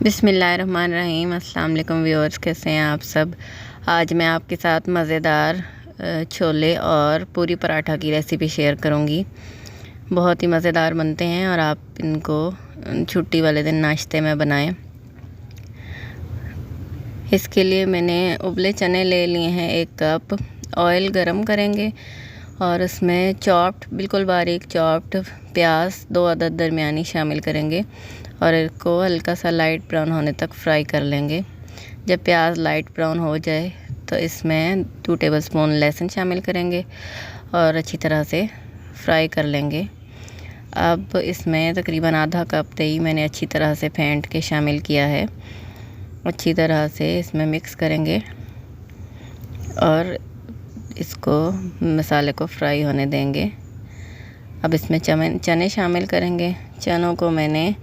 बिस्मिल्लाहिर्रहमानिर्रहीम। अस्सलाम वालेकुम व्यूअर्स, कैसे हैं आप सब। आज मैं आपके साथ मज़ेदार छोले और पूरी पराठा की रेसिपी शेयर करूंगी। बहुत ही मज़ेदार बनते हैं और आप इनको छुट्टी वाले दिन नाश्ते में बनाएं। इसके लिए मैंने उबले चने ले लिए हैं 1 कप। ऑयल गरम करेंगे और उसमें चॉप्ड, बिल्कुल बारीक चॉप्ड प्याज 2 अदद दरमियानी शामिल करेंगे और इसको हल्का सा लाइट ब्राउन होने तक फ्राई कर लेंगे। जब प्याज लाइट ब्राउन हो जाए तो इसमें 2 टेबलस्पून लहसुन शामिल करेंगे और अच्छी तरह से फ्राई कर लेंगे। अब इसमें तकरीबन आधा कप दही मैंने अच्छी तरह से फेंट के शामिल किया है। अच्छी तरह से इसमें मिक्स करेंगे और इसको मसाले को फ्राई होने देंगे। अब इसमें चने शामिल करेंगे। चनों को मैंने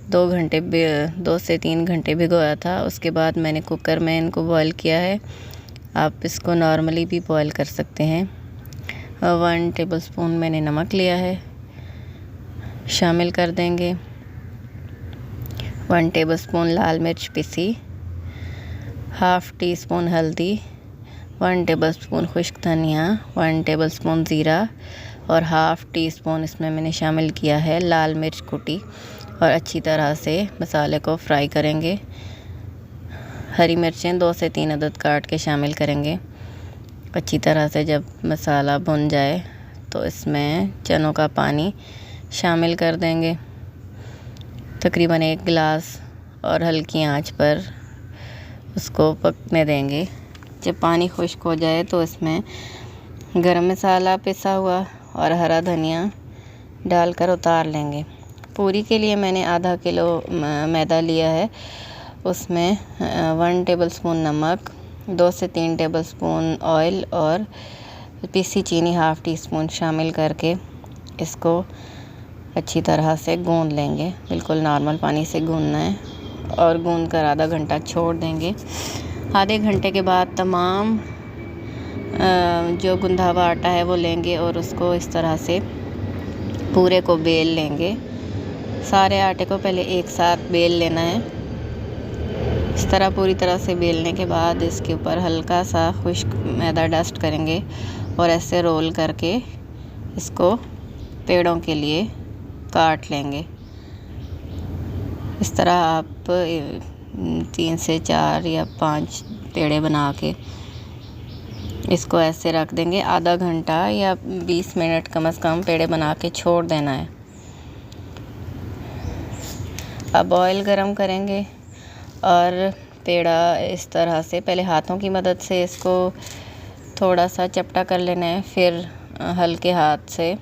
2 से 3 घंटे भिगोया था। उसके बाद मैंने कुकर में इनको बॉईल किया है। आप इसको नॉर्मली भी बॉईल कर सकते हैं। 1 टेबलस्पून मैंने नमक लिया है, शामिल कर देंगे। 1 टेबलस्पून लाल मिर्च पिसी, हाफ़ टी स्पून हल्दी, 1 टेबलस्पून खुश्क धनिया, 1 टेबलस्पून ज़ीरा और हाफ़ टी स्पून इसमें मैंने शामिल किया है लाल मिर्च कुटी और अच्छी तरह से मसाले को फ्राई करेंगे। हरी मिर्चें 2 से 3 अदद काट के शामिल करेंगे। अच्छी तरह से जब मसाला भुन जाए तो इसमें चनों का पानी शामिल कर देंगे, तकरीबन 1 गिलास, और हल्की आंच पर उसको पकने देंगे। जब पानी खुश्क हो जाए तो इसमें गरम मसाला पिसा हुआ और हरा धनिया डालकर उतार लेंगे। पूरी के लिए मैंने आधा किलो मैदा लिया है। उसमें 1 टेबलस्पून नमक, 2 से 3 टेबलस्पून ऑयल और पिसी चीनी हाफ़ टी स्पून शामिल करके इसको अच्छी तरह से गूंद लेंगे। बिल्कुल नॉर्मल पानी से गूंदना है और गूंद कर आधा घंटा छोड़ देंगे। आधे घंटे के बाद तमाम जो गुंदा हुआ आटा है वो लेंगे और उसको इस तरह से पूरे को बेल लेंगे। सारे आटे को पहले एक साथ बेल लेना है। इस तरह पूरी तरह से बेलने के बाद इसके ऊपर हल्का सा खुश्क मैदा डस्ट करेंगे और ऐसे रोल करके इसको पेड़ों के लिए काट लेंगे। इस तरह आप 3 से 4 या 5 पेड़े बना के इसको ऐसे रख देंगे। आधा घंटा या 20 मिनट कम से कम पेड़े बना के छोड़ देना है। अब ऑयल गरम करेंगे और पेड़ा इस तरह से पहले हाथों की मदद से इसको थोड़ा सा चपटा कर लेना है, फिर हल्के हाथ से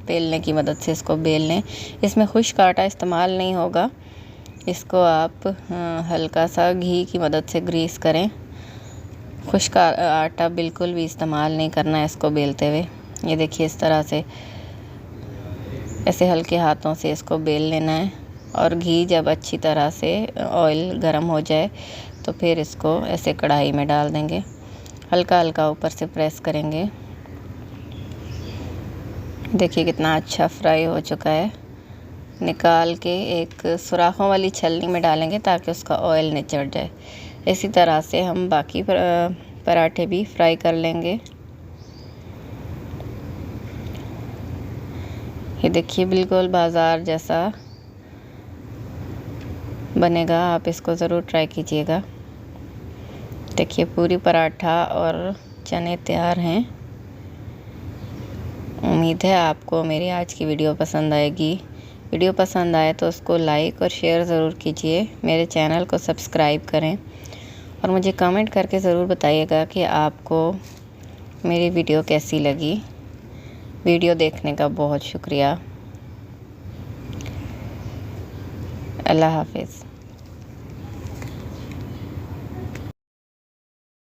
बेलने की मदद से इसको बेल लें। इसमें खुश्क आटा इस्तेमाल नहीं होगा। इसको आप हल्का सा घी की मदद से ग्रीस करें। खुश्क आटा बिल्कुल भी इस्तेमाल नहीं करना है इसको बेलते हुए। ये देखिए, इस तरह से ऐसे हल्के हाथों से इसको बेल लेना है और घी जब अच्छी तरह से ऑयल गरम हो जाए तो फिर इसको ऐसे कढ़ाई में डाल देंगे। हल्का हल्का ऊपर से प्रेस करेंगे। देखिए कितना अच्छा फ्राई हो चुका है। निकाल के एक सुराखों वाली छलनी में डालेंगे ताकि उसका ऑयल निचड़ जाए। इसी तरह से हम बाकी पराठे भी फ्राई कर लेंगे। ये देखिए, बिल्कुल बाज़ार जैसा बनेगा। आप इसको ज़रूर ट्राई कीजिएगा। देखिए, पूरी पराठा और चने तैयार हैं। उम्मीद है आपको मेरी आज की वीडियो पसंद आएगी। वीडियो पसंद आए तो उसको लाइक और शेयर ज़रूर कीजिए। मेरे चैनल को सब्सक्राइब करें और मुझे कमेंट करके ज़रूर बताइएगा कि आपको मेरी वीडियो कैसी लगी। वीडियो देखने का बहुत शुक्रिया। अल्लाह हाफ़िज़।